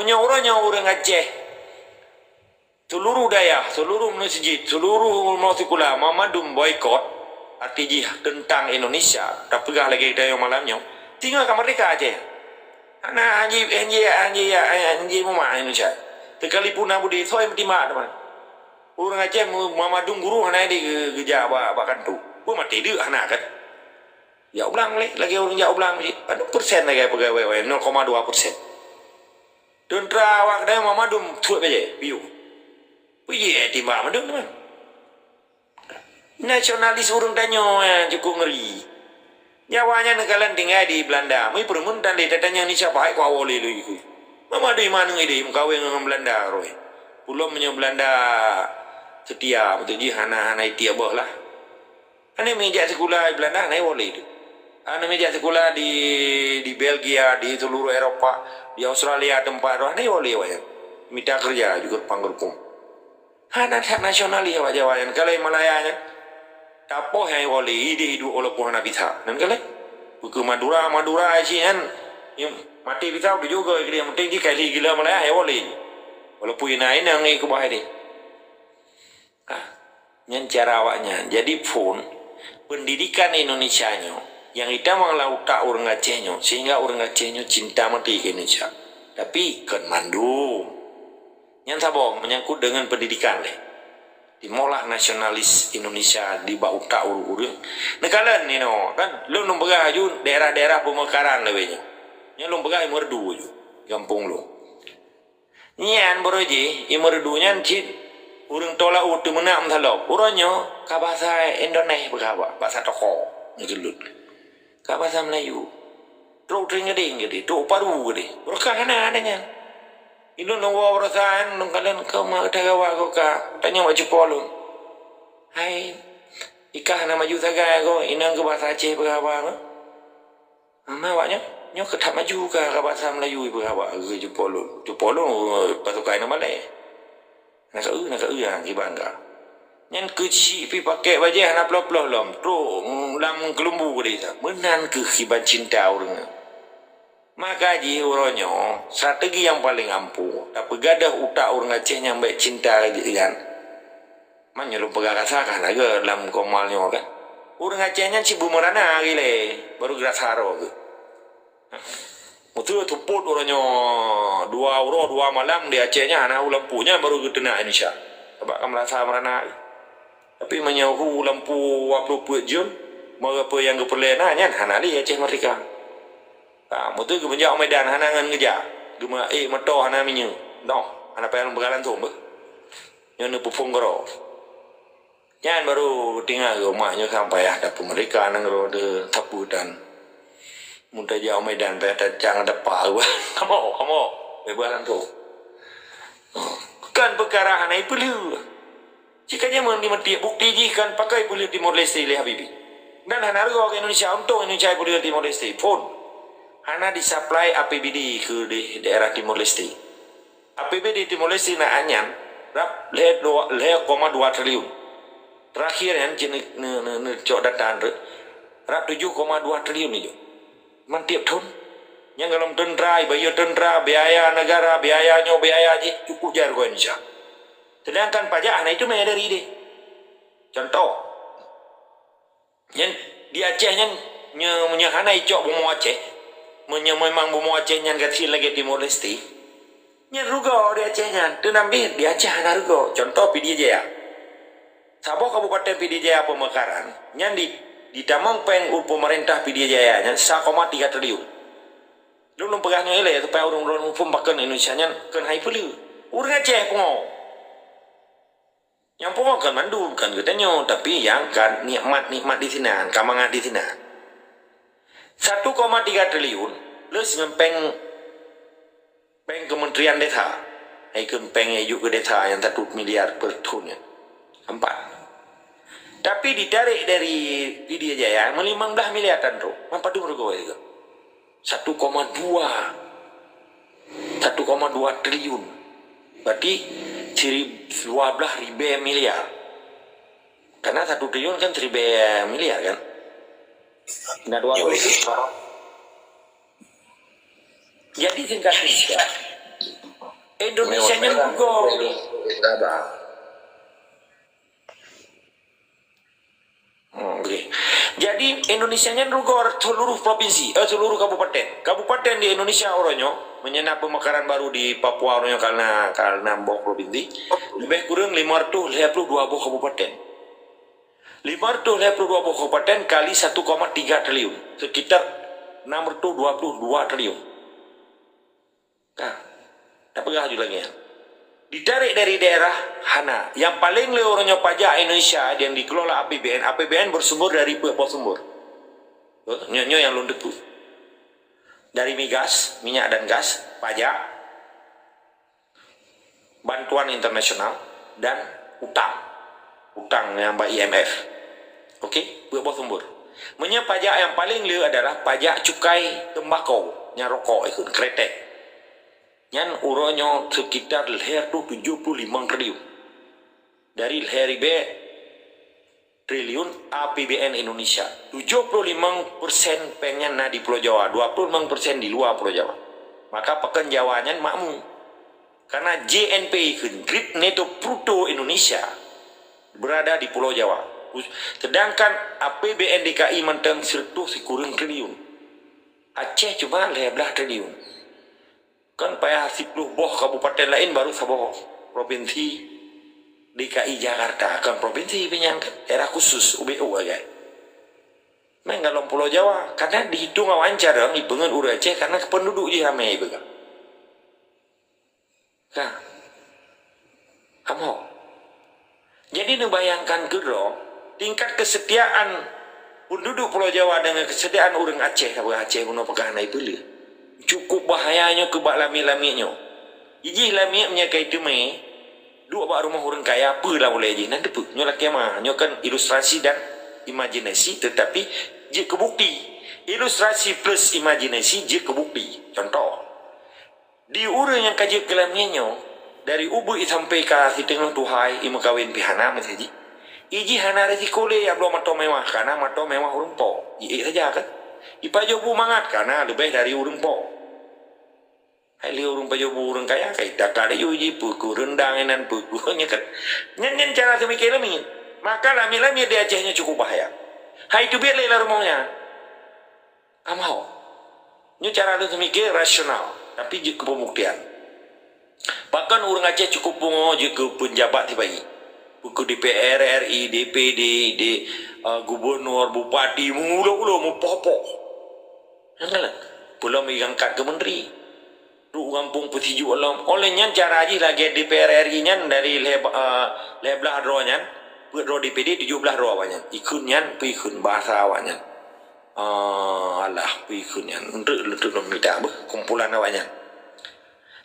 Menyoranya orang Aceh, seluruh daya, seluruh masjid, seluruh multikula Mamadum boykot RTG tentang Indonesia. Tak pegah lagi daya malamnya. Tinggal ke mereka Aceh. Anak anji mama Indonesia. Tekalipun Abu di soy mtima teman. Orang Aceh Mamadum guru anak di geja bakan tu. Pun mati dia anak kan. Ya ulang lagi orang jauh ulang sih. Ada persen lagi pegawai 0,2%. Dan terawak dah Mamadum tuat aja biu. Piye timbak madum teman. Nasionalis urang danyo cukup ngeri. Nyawanya nekalan tinggal di Belanda. Mai peremun dan di tatanya ni siapa hai ko awole lu iku. Mamadum mana ngide mengkawin dengan Belanda roy. Pulau menyo Belanda setia betul ji hana itia boh lah. Ane meja sekolah di Belanda nai wole itu. Ane meja sekolah di Belgia, di seluruh Eropa, di Australia tempat roh nai wole wayang. Minta kerja juga panggil hukum. Hana hak nasional ya wajah wayan kalau Malayanya tapoh yang wole ide hidup oleh puan Abitha dan kalau buku Madura asian yang mati Abitha udah juga dia penting jika gila Malaya ya wole walaupun ini yang ikut bahaya deh yang cara awaknya jadi pun pendidikan Indonesianya yang kita mengelautak orang Acehnya sehingga orang Acehnya cinta mati ke Indonesia tapi kan mandum yang sabong menyangkut dengan pendidikan deh. Dimolah nasionalis Indonesia di bau tak urus. Nekalan ni no kan lu nombegah ju daerah-daerah pemekaran lebihnya. Nya nombegah merdu ju kampung lu. Nyan boroji merdunya cit urang tolak utu menam thalok. Uranyo ka bahasa Indonesia berapa? Bahasa toko ngelut. Ka bahasa Melayu. Truk tringeding gede, truk paru gede. Berkahana adanya. Inu nunggu perasaan nung kalian kau mau tagawa kau ka tanya maju polong. Hai, ikah nama maju taga kau inang ke bahasa Aceh berapa kan? Mama awaknya nyok ketap maju ke bahasa Melayu berapa? Ke Jepolong pasukai nama le. Nak yang kibangga. Nyan kecil pi pakai baju anak pelok lom, tu lam kelumbu dia. Menan ke kiban cinta orang. Maka ji uronyo strategi yang paling ampuh tapi gadah utak orang Aceh yang baik cinta kan mana lu pegang rasakan aja dalam komalnya kan orang Acehnya cibu merana gile baru gerak saro ke mutu tuput uronyo 2 malam di Acehnya anak lampunya baru ketena Indonesia sebab kamu rasa merana tapi menyahu lampu waktu puat jam mau apa yang keperlenanya hanali Aceh mereka mutu ke menjauh medan hanangan ngeja gema mato hana minyu no ana payang begalan tu nyono pupung goro nyan baru tinggal rumahnya sampai ada mereka nang rode tapudan muda jauh medan pada jangan depa kamu begalan tu kan perkara hana perlu jika dia mati bukti jikan pakai boleh Timor Leste le habibi dan hana ke Indonesia untuk Indonesia boleh Timor Leste pun Hana disupply APBD ke di daerah Timor Leste. APBD Timor Leste na anyan rap 2,2 triliun. Terakhir yang cok data rap 7,2 triliun itu. Man tiap tahun. Yang dalam tentera, bayar tentera, biaya negara, biaya je cukup jar ko Indonesia. Sedangkan pajak itu memang dari dia. Contoh. Yang di Aceh yang hana icok bomo Aceh. Memang bomo Aceh yang kecil lagi Timor Leste. Yang rugo di Aceh yang tu nambi di Aceh hana rugo. Contoh PD Jaya. Sabah Kabupaten PD Jaya pemekaran. Yang di Tamang Peng pemerintah PD Jaya yang 1,3 triliun. Lu pegangnya ile supaya orang-orang pembakan Indonesia yang kan hai perlu. Urang Aceh pengo. Yang pengo kan mandu bukan katanya tapi yang kan nikmat di sini, kamangan di sini. 1,3 triliun plus ngempeng kementerian desa hai kempeng juga desa yang 1 miliar per tahunnya 4 tapi ditarik dari Widya Jaya 15 miliar tan bro apa tu mereka itu 1,2 triliun berarti 12.000 miliar karena 1 triliun kan 1.000 miliar kan. Nah, 2 jadi singkat cerita Indonesia nya juga. Okay. Jadi Indonesia nya juga seluruh provinsi, seluruh kabupaten. Kabupaten di Indonesia orangnya menyenap pemekaran baru di Papua orangnya karena buah provinsi. Lebih kurang 552 buah kabupaten. 552 buah kabupaten kali 1,3 triliun, sekitar 622 triliun. Nah, tak pegah lagi ya. Ditarik dari daerah Hana. Yang paling leornya pajak Indonesia yang dikelola APBN. APBN bersumber dari beberapa sumber. Nyonya yang lundet tuh. Dari migas, minyak dan gas, pajak, bantuan internasional, dan utang. Utang yang by IMF. Oke, beberapa sumber. Menye pajak yang paling leu adalah pajak cukai tembakau, nya rokok itu, kretek. Yang uronyo sekitar leher tu 75 triliun. Dari leher ibe triliun APBN Indonesia. 75% pengen na di Pulau Jawa, 25% di luar Pulau Jawa. Maka pekan Jawanya makmu. Karena JNP Grip Neto Bruto Indonesia berada di Pulau Jawa. Sedangkan APBN DKI mentang 100 kurang triliun. Aceh cuma 11 triliun. Kan payah 10 boh kabupaten lain baru saboh provinsi DKI Jakarta kan provinsi penyangkat daerah khusus UBU aja. Mengalom Pulau Jawa karena dihitung wawancara dong ibengan ura Aceh karena penduduk je ramai bega. Nah, kamu. Jadi bayangkan kero tingkat kesetiaan penduduk Pulau Jawa dengan kesetiaan orang Aceh apa Aceh puno pegangan beli. Cukup bahayanya kebak lami-laminya. Iji lami-nya kayak itu me. Dua bak rumah orang kaya apa lah boleh je. Nanti apa? Nyo laki mah. Nyo kan ilustrasi dan imajinasi. Tetapi je kebukti. Ilustrasi plus imajinasi je kebukti. Contoh. Di urang yang kaji kelaminya. Dari ubu sampai ke tengah tuhai. Ima kawin pihana macam je. Iji hana resiko le ya belum mato mewah. Karena mato mewah urang po. Iya saja kan. Ipajobu mangat karena lebih dari urang po. Hai li urang pajobu urang kaya kai dakar yu ji puku rendang enan pukunya kan. Nyen cara semikir lemin. Maka lami-lami di Acehnya cukup bahaya. Hai tu biar lela rumahnya. Amau. Nyu cara lu semikir rasional tapi je pembuktian. Bahkan urang Aceh cukup pungo je ke penjabat tibai. Buku DPR, RI, DPD, gubernur, bupati, mulu-mulu, mau popo. Belum mengangkat ke menteri. Ru kampung petiju alam. Olehnya cara aja lagi DPR RI-nya dari lebelah rohnya. Buat roh DPD 17 roh awalnya. Ikunnya, pikun bahasa awalnya. Alah, pikunnya. Untuk minta kumpulan awalnya.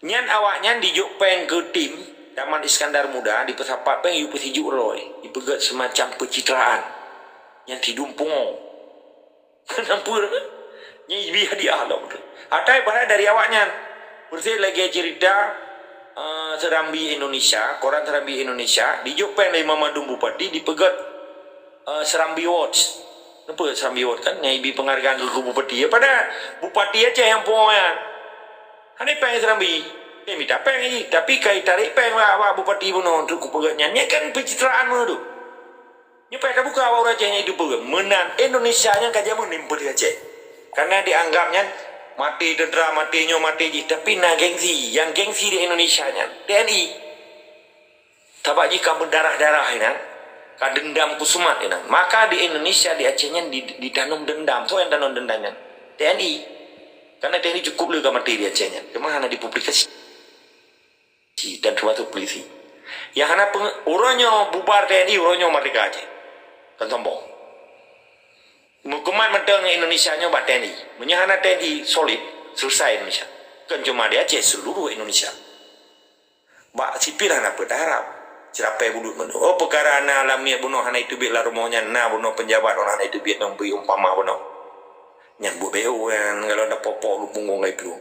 Nyan awaknya dijuk peng ke tim. Taman Iskandar Muda di pesapat peng yu petiju roy. Dipegat semacam pencitraan. Yang tidumpung. Kenapa? Yang biar di alam. Atai pada dari awaknya. Bersih lagi cerita Serambi Indonesia, koran Serambi Indonesia, di Jepang dari Mamadum Bupati dipegat Serambi Awards. Apa Serambi Awards kan? Yang penghargaan ke Bupati. Ya pada Bupati aja yang punya. Hanya pengen Serambi. Minta pengen tapi kai tarik pengen awak Bupati puno untuk pegatnya. Ini kan pencitraan mana tu? Ini pengen buka awak Acehnya itu pegat. Menang Indonesia yang kaja menimpul di Aceh. Karena dianggapnya mati tentera, matinya mati je. Tapi nak gengsi. Yang gengsi di Indonesia nya TNI. Tapi jika berdarah-darah ini, kan dendam kusumat ini. Maka di Indonesia di Acehnya ditanam dendam. So yang tanam dendamnya TNI. Karena TNI cukup juga mati di Acehnya. Kemana dipublikasi dan termasuk polisi. Yang hana orangnya bubar TNI, orangnya merdeka Aceh. Kan sombong. Mukuman mentang Indonesia-nya buat TNI. Menyahana TNI solid, selesai Indonesia. Kan cuma di Aceh, seluruh Indonesia. Bak sipil hana berharap. Cerapai bulut menu. Oh perkara hana alami bunuh hana itu biar rumahnya. Na bunuh penjabat hana itu biar nombri umpama bunuh. Yang buat BO yang kalau ada popok lu punggung itu.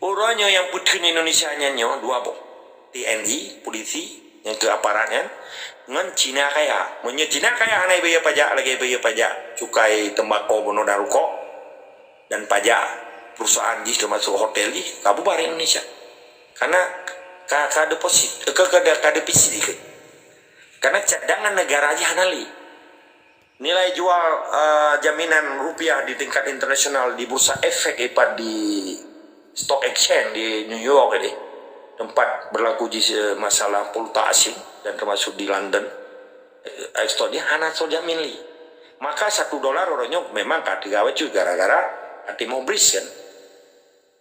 Orangnya yang putih Indonesia-nya dua boh. TNI, polisi, yang ke aparatnya. Ngan Cina kaya. Menye Cina kaya anai bayar pajak lagi bayar pajak cukai tembakau bunuh dan rokok dan pajak perusahaan di termasuk hotel di kabupaten Indonesia. Karena ka deposit ka defisit ikut. Karena cadangan negara aja hanali. Nilai jual jaminan rupiah di tingkat internasional di bursa efek IPAD di stock exchange di New York ini, tempat berlaku masalah valuta asing dan termasuk di London, ekspor dia hana so jamin li. Maka $1 orangnya memang katigawe cuy gara-gara hati mau bris kan.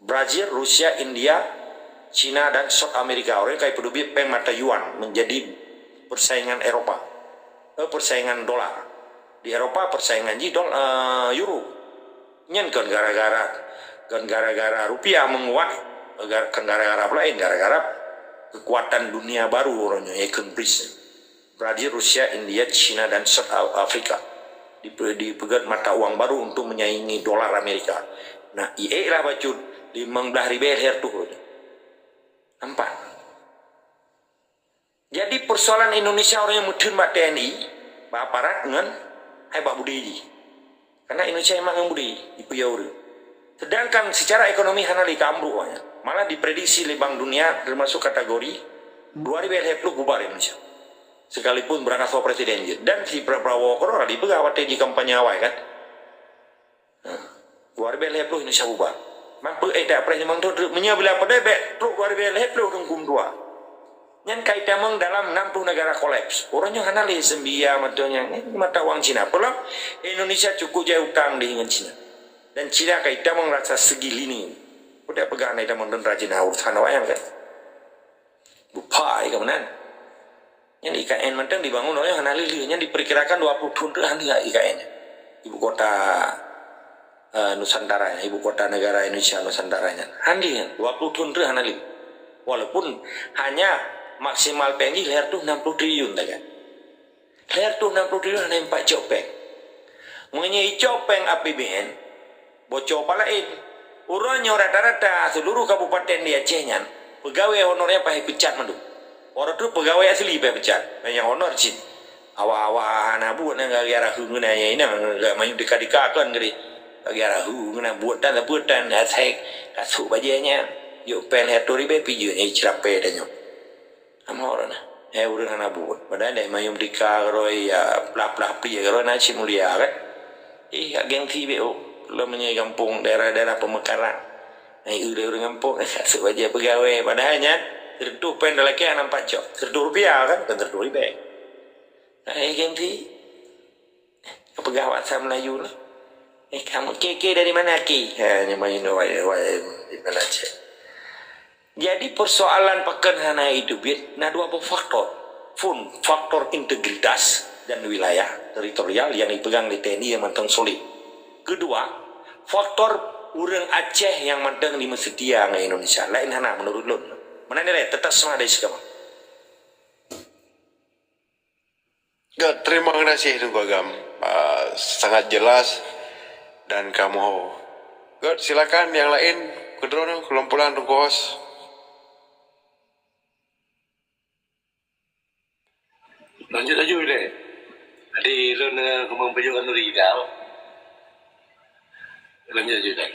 Brazil, Rusia, India, Cina dan South America orang kayak peduli peng mata yuan menjadi persaingan Eropa, persaingan dolar. Di Eropa persaingan euro. Nyen kan gara-gara rupiah menguat, gara-gara lain, gara-gara kekuatan dunia baru orangnya ikon bris. Brazil, Rusia, India, Cina dan South Africa dipegat mata uang baru untuk menyaingi dolar Amerika. Nah, IE lah bacun 15.000 her tuh. Nampak? Jadi persoalan Indonesia orang yang mudun mbak TNI, mbak aparat dengan mbak Budi. Karena Indonesia emang yang Budi di Puyauri. Sedangkan secara ekonomi hanali kamru malah diprediksi oleh Bank Dunia termasuk kategori 2020 bubar Indonesia. Sekalipun berangkat soal presiden dan si Prabowo Korora di pegawai di kampanye awal kan. 2020 Indonesia bubar. Mampu tak presiden tuh menyabila pada bet truk 2020 rungkum dua. Yang kaitan meng dalam 60 negara kolaps. Orangnya analis sembia matanya mata uang Cina. Pulang Indonesia cukup jauh utang dengan Cina. Dan Cina kaitan meng rasa segili ini. Udah pegang kaitan meng dan rajin awur sana wayang kan. Lupa kemudian. Yang IKN mentang dibangun oleh analis-nya diperkirakan 20 tahun IKN-nya. Ibu kota Nusantara, ibu kota negara Indonesia Nusantaranya. Handinya 20 tahun analis. Walaupun hanya maksimal pengi leher tuh 60 triliun kan. Leher tuh 60 triliun hanya 4 copeng. Mengenai copeng APBN bocor palain. Urangnya rata-rata seluruh kabupaten di Acehnya pegawai honornya pakai pecat mandu. Orang tu pegawai asli pecat. Banyak honor cint. Awak-awak anak buat nang gara-gara hungunanya ini nggak main dekat-dekat kan gede. Gara-gara hungunanya buatan atek kasut bajunya. Yuk pel hetori be piju ni cerape dan yuk. Ama orang na. Urang anak buat. Padahal dia main dekat roy ya pelap-pelap dia roy nasi mulia kan. Gengsi be lo menyai kampung daerah-daerah pemekaran. Orang kampung kasut baju pegawai padahalnya terdu pen lagi nampak cok terdu rupiah kan terdu ribe. Gengsi kepegawat saya Melayu lah. Kamu keke dari mana ki? Hanya main di mana cek. Jadi persoalan pekan hana itu nah dua faktor. Faktor integritas dan wilayah teritorial yang dipegang di TNI yang manteng solid. Kedua, faktor orang Aceh yang manteng di Mesetia nggak Indonesia. Lain hana menurut lo. Mana nilai tetap sama dari sekarang. Terima kasih Tunggu Agam. Sangat jelas dan kamu. Silakan yang lain. Kedua kelompokan Tunggu Hos. Lanjut aja deh. Tadi lo kembang pejukan tu ridau. Lanjut aja deh.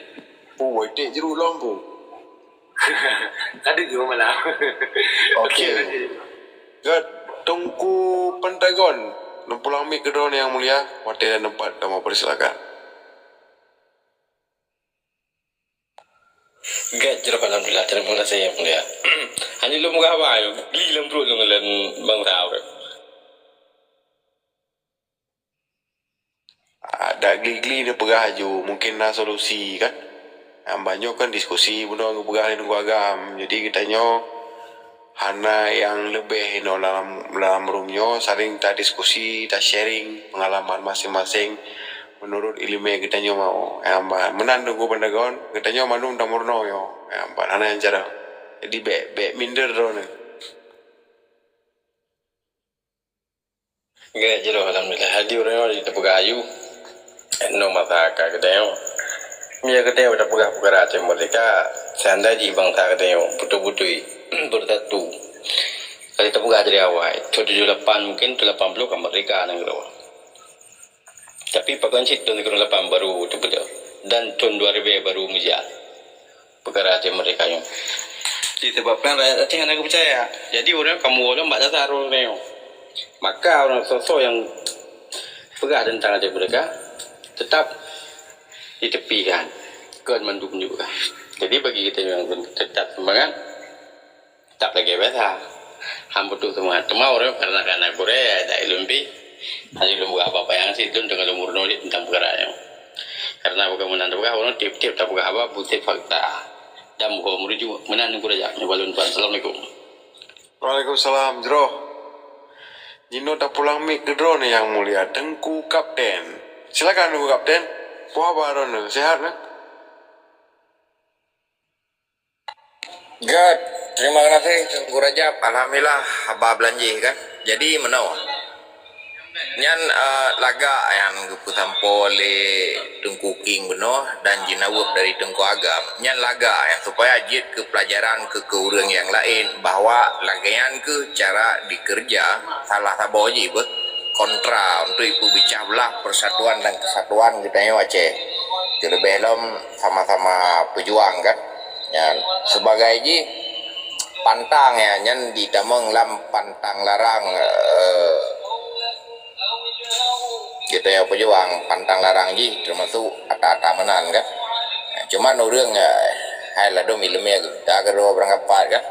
Oh, itu jeruk lampu. Tadi juga malah. Okey. God, tunggu Pentagon. Pulang mik kedua yang mulia. Wakil dan tempat kamu persilakan. Gak jeruk alhamdulillah. Terima kasih yang mulia. Hanya lu muka apa yo? Gili lembut lu ngelen bang tahu. Ada gili-gili ni pegaju. Mungkin ada solusi kan. Yang banyak kan diskusi benda pegah Tunggu Agam. Jadi kita nyo hana yang lebih dalam roomnya saling tak diskusi, tak sharing pengalaman masing-masing menurut ilmu yang kita nyo mau. Yang menang Tunggu Pentagon, kita nyo manung tamurno yo. Yang hana yang cara. Jadi be minder drone. Gak jeruk alhamdulillah. Hadi orang di tepuk ayu. No masaka kedai. Mia kedai udah pegah Aceh Merdeka. Sanda di bangsa kedai putu-putui bertatu. Kali itu pegah dari awal. 78 mungkin 80 kan Merdeka nang rawa. Tapi pakai cik tahun 8 baru tu betul. Dan tahun 2000 baru mujal. Pegah Aceh Merdeka yang. Disebabkan rakyat Aceh hanya percaya. Jadi orang kamu orang mbak dasar orang ni. Maka orang sosok yang pegah tentang Aceh Merdeka tetap ditepikan, kan mendukung juga. Jadi bagi kita yang tetap semangat, tak lagi biasa. Hampir tu semua. Cuma orang karena Korea tak lumpi, hanya lumbu apa yang sih tu dengan lumur nolak tentang perkara yang. Karena bukan menantu orang tiap-tiap tak bukan apa bukti fakta. Dan muka menuju menantu Korea. Nyabalun Pak. Assalamualaikum. Waalaikumsalam, Jero. Jino tak pulang mik ke drone yang mulia. Tengku Kapten. Silakan Tengku Kapten. Puah baron, sehat kan? Good. Terima kasih Tengku Rajab. Alhamdulillah haba belanja kan. Jadi menau. Nyan laga yang keputusan pole Tengku King beno dan jinawab dari Tengku Agam. Nyan laga yang supaya jid ke pelajaran ke orang yang lain bahwa lagayan ke cara dikerja salah sabo je kontra untuk ibu bicah belah persatuan dan kesatuan kita yang Aceh. Terlebih dalam sama-sama pejuang kan. Nyan sebagai ji pantang ya nyan di dameng lam pantang larang kita yang pejuang pantang larang ji termasuk ata-ata menan kan. Cuma orang hai lado mileme kita kedua berangkat kan.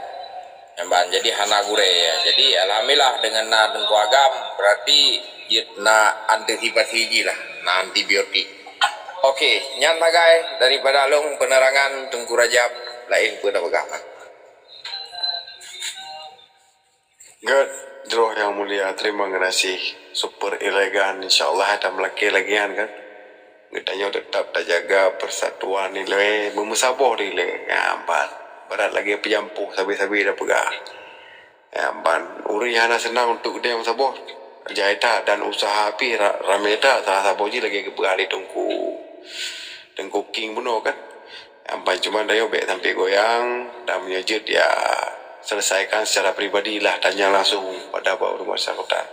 Jadi hana gure ya. Jadi alhamdulillah dengan na Tengku Agam berarti na antisipasi ji lah, na antibiotik. Okey, nyan bagai daripada long penerangan Tengku Rajab lain pun dah pegangan. Good, Jero yang mulia. Terima kasih. Super elegan. InsyaAllah ada melaki lagian kan. Kita tetap tak jaga persatuan nilai. Memusabah nilai. Ya ampun. Berat lagi pejampuh. Sabi-sabi dah pegang. Ya ampun. Uri hana senang untuk dia musabah. Jahita dan usaha api. Rameta. Salah sabah je lagi kepegang di Tengku King bunuh kan. Ya ampun. Cuma dia baik sampai goyang. Dan menyejut ya. Selesaikan secara pribadi lah, tanya langsung pada Pak Rumah Sakutan.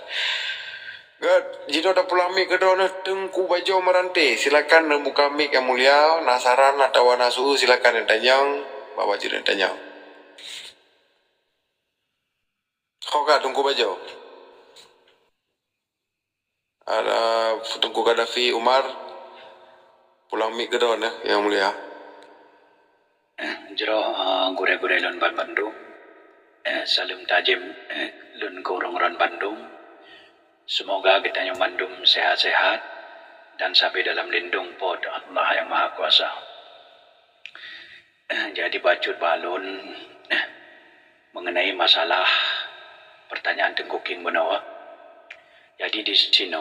Good, jika dah pulang mik ke drone Tengku Bajo Meranti, silakan membuka mik yang mulia. Nasaran atau nasu silakan yang tanya. Bapak Bajo yang tanya. Kau Tengku Bajo? Ada Tengku Gaddafi Umar pulang mik ke drone yang mulia. Jero gure-gure lon Bandung. Salim tajim lun gorong ron Bandung. Semoga kita yang Bandung sehat-sehat dan sampai dalam lindung pod Allah yang Maha Kuasa. Jadi bacut balun mengenai masalah pertanyaan Tengku King Benoa. Jadi di sini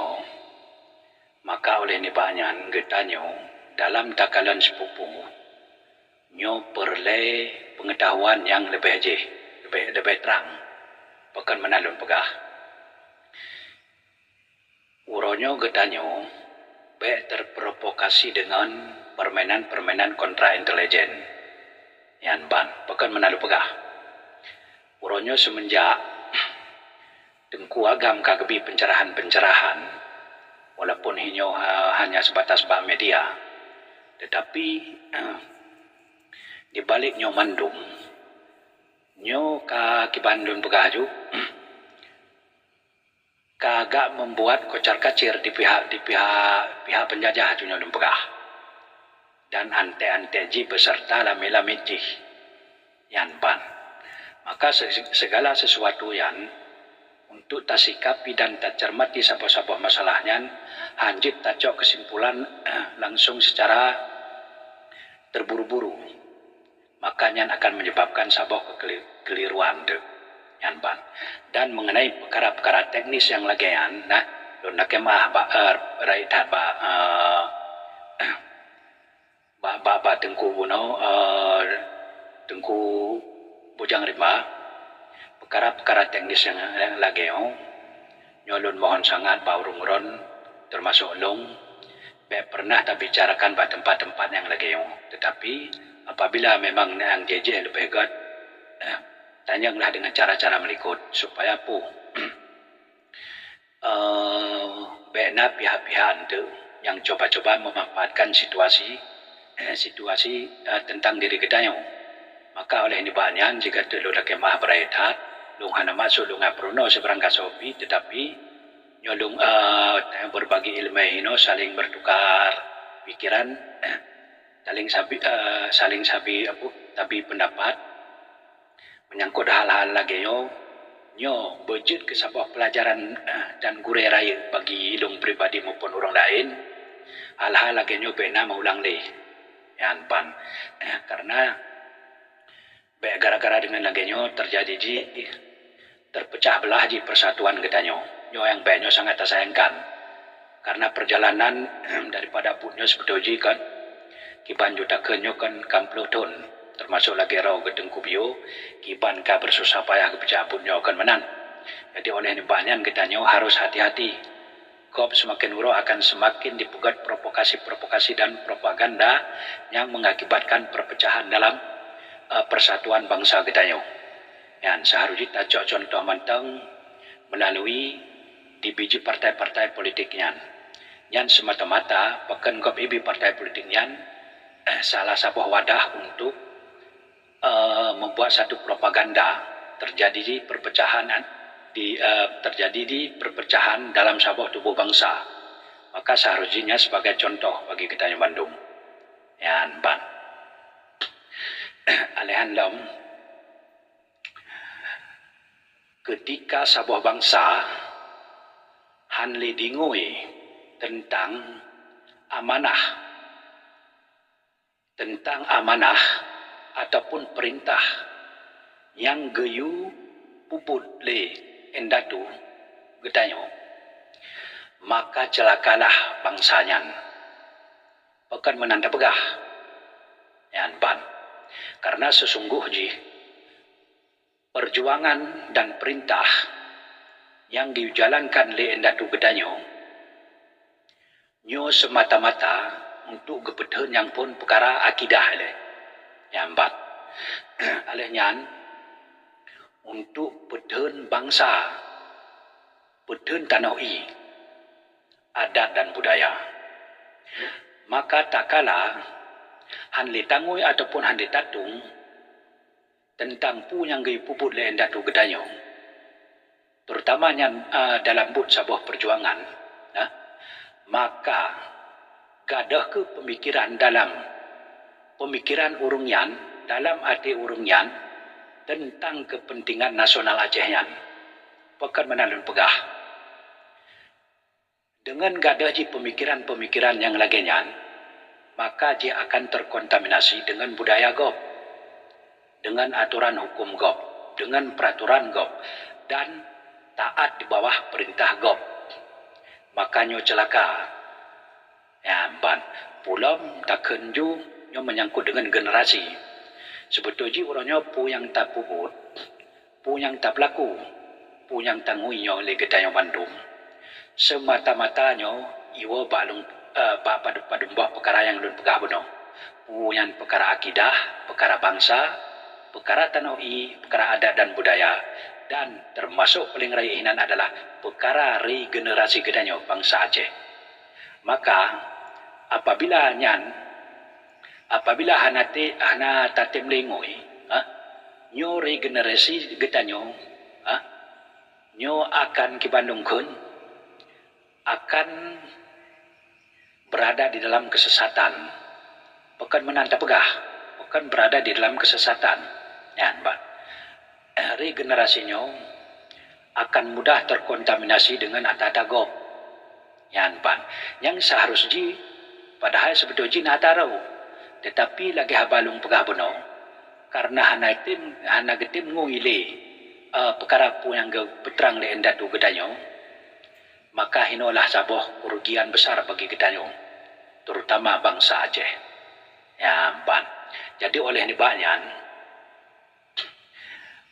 maka oleh nibanyan getanyo dalam takalan sepupu nyo perle pengetahuan yang lebih lebih terang, bukan menalun pegah. Uronyo getanyo be terprovokasi dengan permainan-permainan kontra intelijen yang ban, bukan menalun pegah. Uronyo semenjak Tengku Agam kagebi pencerahan-pencerahan, walaupun hanya sebatas bah media, tetapi di balik nyo mandum nyo ki Bandung Begaju kagak membuat kocar-kacir di pihak penjajah junyo Pegah dan ante-ante ji beserta lame-lame ji yan pan. Maka segala sesuatu yang untuk tak sikapi dan tak cermati sabah-sabah masalahnya hanjit tak cok kesimpulan langsung secara terburu-buru, makanya akan menyebabkan sabah kekeliruan yan ban. Dan mengenai perkara-perkara teknis yang lagian nah lon nakemah raitat Tengku Buno Tengku Bujang Rimba, perkara-perkara teknis yang lagian nyolon mohon sangat baurungron termasuk long pernah tak bicarakan pada tempat-tempat yang lagian, tetapi apabila memang yang JJ lebih god tanyalah dengan cara-cara melikut supaya bena pihak-pihak itu yang coba-coba memanfaatkan situasi tentang diri kita Maka oleh ini banyak jika telu dah kemah beredat, lung hana masuk lung aprono seberang kasopi, tetapi nyolong berbagi ilmu ino saling bertukar pikiran, saling sabi tapi pendapat menyangkut hal-hal lagi nyo berjud ke sebuah pelajaran dan gurih raya bagi ilung pribadi maupun orang lain. Hal-hal lagi nyo bena maulang le yan pan karena gara-gara dengan lagi nyo terjadi terpecah belah di persatuan kita nyo yang banyak sangat tersayangkan karena perjalanan daripada punyo sebetulnya kan kiban juta kenyo kan kampluton termasuk lagi raw gedeng kubio kiban ka bersusah payah kepecah punyo kan menang. Jadi oleh ini banyak kita nyo harus hati-hati. Kop semakin uro akan semakin dipugat provokasi-provokasi dan propaganda yang mengakibatkan perpecahan dalam persatuan bangsa kita nyo. Yang seharusnya kita contoh mantang melalui di biji partai-partai politiknya. Yang semata-mata pekan kop ibi partai politiknya salah sebuah wadah untuk membuat satu propaganda terjadi perpecahan dalam sebuah tubuh bangsa. Maka seharusnya sebagai contoh bagi kita yang Bandung. Yan ban. Alehan lam ketika sebuah bangsa hanli dingui tentang amanah ataupun perintah yang geyu puput le endatu gedanyo, maka celakalah bangsanya pekan menanda pegah yan ban karena sesungguhnya perjuangan dan perintah yang dijalankan le endatu gedanyo nyo semata-mata untuk kebetulan yang pun perkara akidah le yang bat alehnya untuk pedun bangsa, pedun tanah adat dan budaya. Maka tak kala hanli tangui ataupun hanli tatung tentang pu yang gay puput le endatu gedanyo, terutamanya dalam but sebuah perjuangan, maka gadah ke pemikiran urungyan dalam arti urungyan tentang kepentingan nasional Acehyan pekan menalun pegah dengan gadah ji pemikiran-pemikiran yang laginya, maka dia akan terkontaminasi dengan budaya gop, dengan aturan hukum gop, dengan peraturan gop dan taat di bawah perintah gop. Makanya celaka ya ban pulam tak kenju nyo menyangkut dengan generasi. Sebetulnya orangnya pu yang tak puput, pu yang tak pelaku, pu yang tangui nyo le gedaya Bandung. Semata-matanya iwo padumbah perkara yang lun pegah beno. Pu yang perkara akidah, perkara bangsa, perkara tanoi, perkara adat dan budaya, dan termasuk paling raya inan adalah perkara regenerasi gedanya bangsa Aceh. Maka apabila hana tatem lengoi nyo regenerasi getanyo nyo akan ke Bandung kun akan berada di dalam kesesatan, bukan menantap pegah, bukan berada di dalam kesesatan ya mbak. Regenerasinya akan mudah terkontaminasi dengan atadagop ya mbak, yang seharusnya padahal sebetulnya natarau, tetapi lagi habalung pegah beno karena hana getim nguile perkara pu yang peterang le endatu gedanyo, maka inolah sabuh kerugian besar bagi gedanyo, terutama bangsa Aceh ya ban. Jadi oleh ini banyak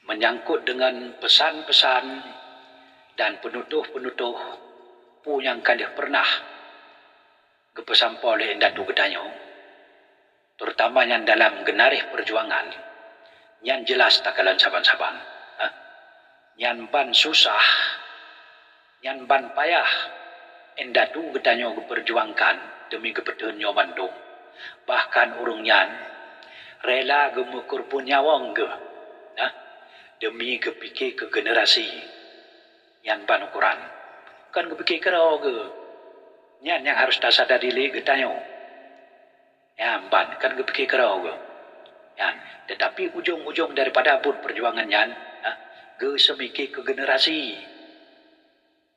menyangkut dengan pesan-pesan dan penutuh-penutuh pu yang kali pernah kepesampa oleh endatu gedanyo, terutama yang dalam genarih perjuangan yang jelas takalan saban-saban yang ban susah, yang ban payah endatu gedanyo berjuangkan demi kepentingan Bandung. Bahkan urung nyan rela gemukur pun nyawang ge, nah, demi kepikir ke generasi yang ban ukuran. Kan kepikir kerau ge, yang harus tak sadar diri getanyo. Yang ban kan kepikir kerau ge. Yan, tetapi ujung-ujung daripada pun perjuangan yan, ge semikir ke generasi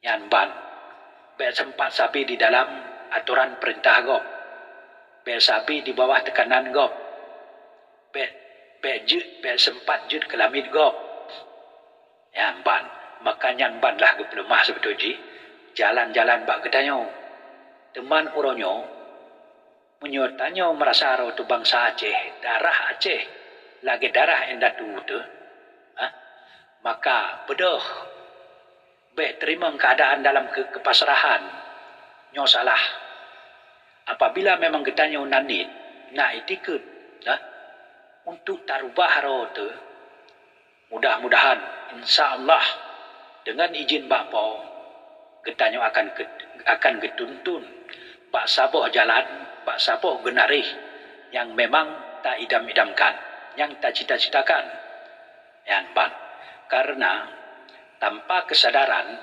yan ban. Be sempat sapi di dalam aturan perintah gop. Be sapi di bawah tekanan gop. Be sempat jut kelamit gop. Yan ban. Makanya ban lah ge pelemah sebetulnya. Jalan-jalan bak gedanyo. Teman uronyo menyertanyo merasa ro tu bangsa Aceh, darah Aceh, lagi darah endatu tu, maka bedoh, terima keadaan dalam kepasrahan, nyo salah. Apabila memang getanyo nanit, nak itikut, untuk tarubah ro tu, mudah-mudahan, insya Allah, dengan izin Bapa, getanyo akan getuntun, bak saboh jalan, bak saboh genarih yang memang tak idam-idamkan, yang tak cita-citakan. Yang ban. Karena tanpa kesadaran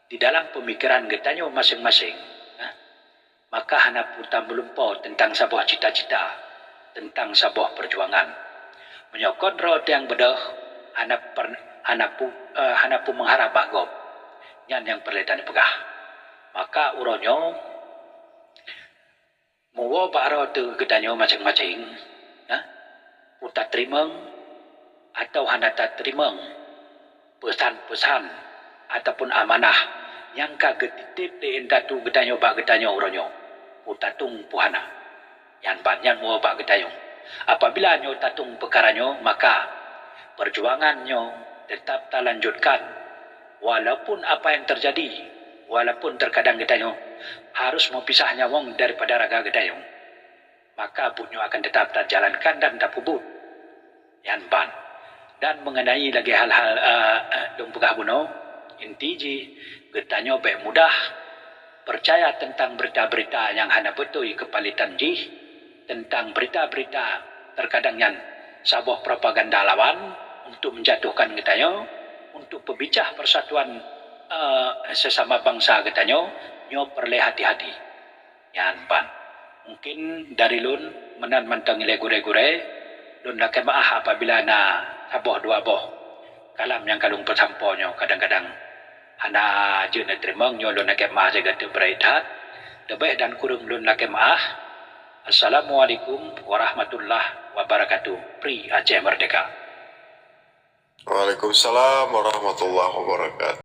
di dalam pemikiran getanyo masing-masing, maka hana putar melumpau tentang saboh cita-cita, tentang saboh perjuangan. Menyokot roh yang bedah, hana pu mengharap bagop, yang perletan pegah. Maka uronyo muwa baro tu gedanyo macam-macam, putar terima atau hana tak terima pesan-pesan ataupun amanah yang kaget titip di endatu gedanyo bak gedanyo uronyo utatung puhana yang banyak muwa bak gedanyo. Apabila nyo tatung perkaranyo, maka perjuangannya tetap tak lanjutkan walaupun apa yang terjadi, walaupun terkadang gedanyo harus memisahnya wong daripada raga gedayung, maka bunyo akan tetap tak jalankan dan tak pubut yan ban. Dan mengenai lagi hal-hal dong pegah buno, intiji getanyo be mudah percaya tentang berita-berita yang hana betul kepalitan jih, tentang berita-berita terkadang yang saboh propaganda lawan untuk menjatuhkan getanyo, untuk pebicah persatuan sesama bangsa getanyo, nyo perle hati-hati. Yan pan. Mungkin dari lun menan mantang ile gure-gure, lun nak maah apabila na saboh dua boh. Kalam yang kalung pesampo nyo kadang-kadang hana je na terima nyo lun nak maah jaga tu beraidat. Lebih dan kurung lun nak maah. Assalamualaikum warahmatullahi wabarakatuh. Pri Aceh Merdeka. Waalaikumsalam warahmatullahi wabarakatuh.